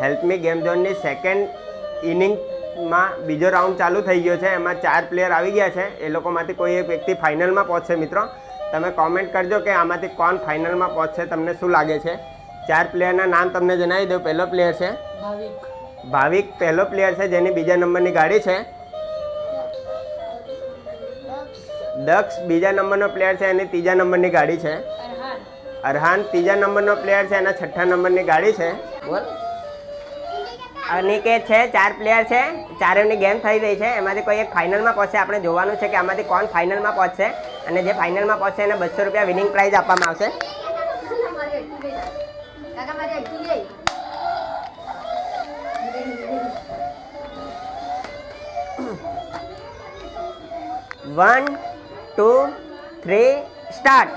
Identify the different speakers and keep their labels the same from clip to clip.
Speaker 1: Help me game ઝોનની second ઇનિંગમાં બીજો round ચાલુ થઈ ગયો છે. એમાં 4 પ્લેયર આવી ગયા છે. એ લોકોમાંથી કોઈ એક વ્યક્તિ ફાઇનલમાં પહોંચશે. મિત્રો તમે કોમેન્ટ કરજો કે આમાંથી કોણ ફાઇનલમાં પહોંચશે, તમને શું લાગે છે. 4 પ્લેયરના નામ તમને જણાવી દઉં. પહેલો પ્લેયર છે ભાવિક, પહેલો પ્લેયર છે જેની બીજા નંબરની ગાડી છે. દક્ષ બીજા નંબરનો પ્લેયર છે, એની ત્રીજા નંબરની ગાડી છે. અરહાન ત્રીજા નંબરનો પ્લેયર છે, એના છઠ્ઠા નંબરની ગાડી છે. બોલ. અનિકેત છે. 4 પ્લેયર છે, ચારેયની ગેમ થઈ રહી છે. એમાંથી કોઈ એક ફાઇનલમાં પહોંચશે. આપણે જોવાનું છે કે આમાંથી કોણ ફાઇનલમાં પહોંચશે, અને જે ફાઇનલમાં પહોંચશે એને 200 રૂપિયા વિનિંગ પ્રાઇઝ આપવામાં આવશે. One 2 3 start.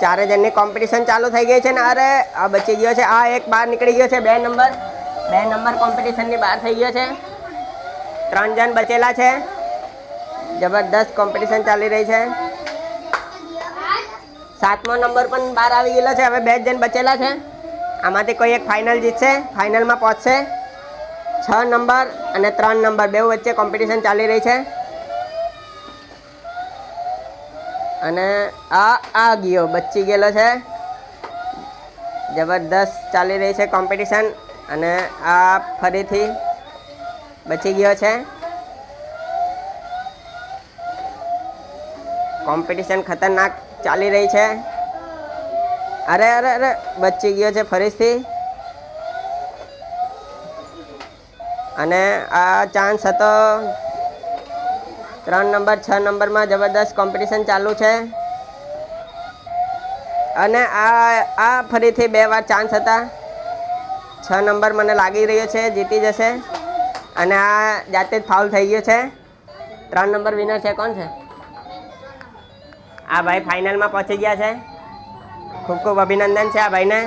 Speaker 1: ચારે જણની કોમ્પિટિશન ચાલુ થઈ ગઈ છે ને. અરે આ બચી ગયો છે, આ એક બહાર નીકળી ગયો છે. 2 નંબર કોમ્પિટિશનની બહાર થઈ ગયો છે. 3 જણ બચેલા છે. જબરદસ્ત કોમ્પિટિશન ચાલી રહી છે. 7મો નંબર પણ બહાર આવી ગયેલો છે. હવે 2 જણ બચેલા છે. આમાંથી કોઈ એક ફાઇનલ જીતશે, ફાઇનલમાં પહોંચશે. 6 નંબર અને 3 નંબર બે વચ્ચે કોમ્પિટિશન ચાલી રહી છે. અને આ ગયો, બચી ગયેલો છે. જબરદસ્ત ચાલી રહી છે કોમ્પિટિશન. અને આ ફરીથી બચી ગયો છે. કોમ્પિટિશન ખતરનાક ચાલી રહી છે. અરે અરે અરે બચી ગયો છે ફરીથી. અને આ ચાન્સ હતો. 3 નંબર 6 નંબરમાં જબરદસ્ત કોમ્પિટિશન ચાલુ છે. અને આ ફરીથી 2 વાર ચાન્સ હતા. 6 નંબર મને લાગી રહ્યો છે જીતી જશે. અને આ જાતે જ ફાઉલ થઈ ગયો છે. 3 નંબર વિનર છે. કોણ છે? આ ભાઈ ફાઇનલમાં પહોંચી ગયા છે. ખૂબ ખૂબ અભિનંદન છે આ ભાઈને.